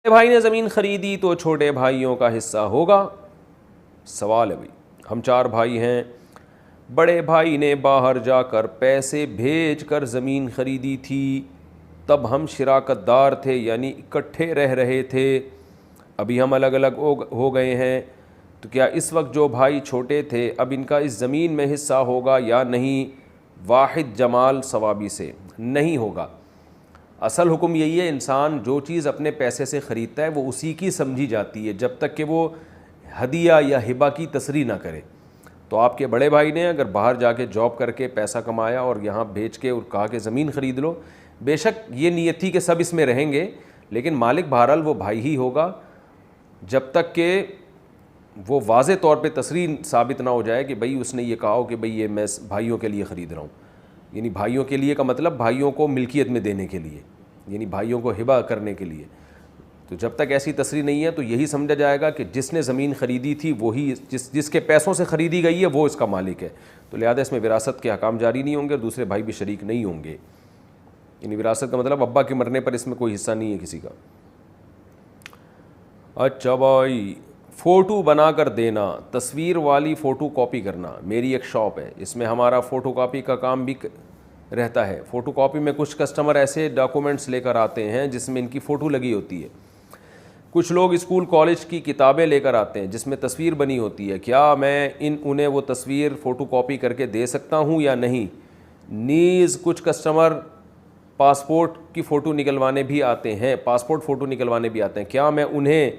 بھائی نے زمین خریدی تو چھوٹے بھائیوں کا حصہ ہوگا. سوال ہے بھائی, ہم 4 بھائی ہیں, بڑے بھائی نے باہر جا کر پیسے بھیج کر زمین خریدی تھی, تب ہم شراکت دار تھے یعنی اکٹھے رہ رہے تھے, ابھی ہم الگ الگ ہو گئے ہیں, تو کیا اس وقت جو بھائی چھوٹے تھے اب ان کا اس زمین میں حصہ ہوگا یا نہیں؟ واحد جمال ثوابی سے نہیں ہوگا. اصل حکم یہی ہے, انسان جو چیز اپنے پیسے سے خریدتا ہے وہ اسی کی سمجھی جاتی ہے جب تک کہ وہ ہدیہ یا ہبہ کی تصریح نہ کرے. تو آپ کے بڑے بھائی نے اگر باہر جا کے جاب کر کے پیسہ کمایا اور یہاں بیچ کے اور کہا کہ زمین خرید لو, بے شک یہ نیت تھی کہ سب اس میں رہیں گے, لیکن مالک بہرحال وہ بھائی ہی ہوگا جب تک کہ وہ واضح طور پہ تصریح ثابت نہ ہو جائے کہ بھئی اس نے یہ کہا ہو کہ بھئی یہ میں بھائیوں کے لیے خرید رہا ہوں. یعنی بھائیوں کے لیے کا مطلب بھائیوں کو ملکیت میں دینے کے لیے, یعنی بھائیوں کو ہبہ کرنے کے لیے. تو جب تک ایسی تصریح نہیں ہے تو یہی سمجھا جائے گا کہ جس نے زمین خریدی تھی وہی, جس کے پیسوں سے خریدی گئی ہے وہ اس کا مالک ہے. تو لہذا اس میں وراثت کے احکام جاری نہیں ہوں گے اور دوسرے بھائی بھی شریک نہیں ہوں گے. یعنی وراثت کا مطلب ابا کے مرنے پر اس میں کوئی حصہ نہیں ہے کسی کا. اچھا بھائی, فوٹو بنا کر دینا, تصویر والی فوٹو کاپی کرنا. میری ایک شاپ ہے, اس میں ہمارا فوٹو کاپی کا کام بھی رہتا ہے. فوٹو کاپی میں کچھ کسٹمر ایسے ڈاکومنٹس لے کر آتے ہیں جس میں ان کی فوٹو لگی ہوتی ہے. کچھ لوگ اسکول کالج کی کتابیں لے کر آتے ہیں جس میں تصویر بنی ہوتی ہے. کیا میں انہیں وہ تصویر فوٹو کاپی کر کے دے سکتا ہوں یا نہیں؟ نیز کچھ کسٹمر پاسپورٹ کی فوٹو نکلوانے بھی آتے ہیں, پاسپورٹ فوٹو نکلوانے بھی آتے ہیں. کیا میں انہیں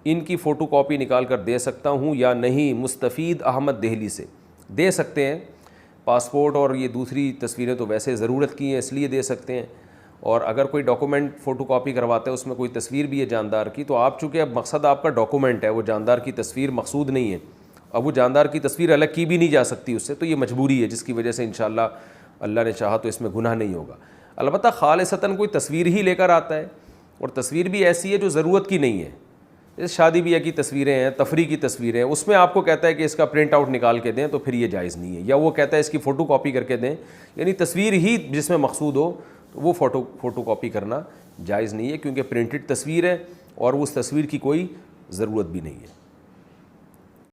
ان کی فوٹو کاپی نکال کر دے سکتا ہوں یا نہیں؟ مستفید احمد دہلی سے. دے سکتے ہیں. پاسپورٹ اور یہ دوسری تصویریں تو ویسے ضرورت کی ہیں اس لیے دے سکتے ہیں, اور اگر کوئی ڈاکومنٹ فوٹو کاپی کرواتے ہیں اس میں کوئی تصویر بھی ہے جاندار کی, تو آپ چونکہ اب مقصد آپ کا ڈاکومنٹ ہے, وہ جاندار کی تصویر مقصود نہیں ہے, اب وہ جاندار کی تصویر الگ کی بھی نہیں جا سکتی اس سے, تو یہ مجبوری ہے جس کی وجہ سے انشاءاللہ اللہ نے چاہا تو اس میں گناہ نہیں ہوگا. البتہ خالصتاً کوئی تصویر ہی لے کر آتا ہے اور تصویر بھی ایسی ہے جو ضرورت کی نہیں ہے, جیسے شادی بیاہ کی تصویریں ہیں, تفریح کی تصویریں ہیں, اس میں آپ کو کہتا ہے کہ اس کا پرنٹ آؤٹ نکال کے دیں, تو پھر یہ جائز نہیں ہے. یا وہ کہتا ہے اس کی فوٹو کاپی کر کے دیں, یعنی تصویر ہی جس میں مقصود ہو تو وہ فوٹو کاپی کرنا جائز نہیں ہے, کیونکہ پرنٹڈ تصویر ہے اور اس تصویر کی کوئی ضرورت بھی نہیں ہے.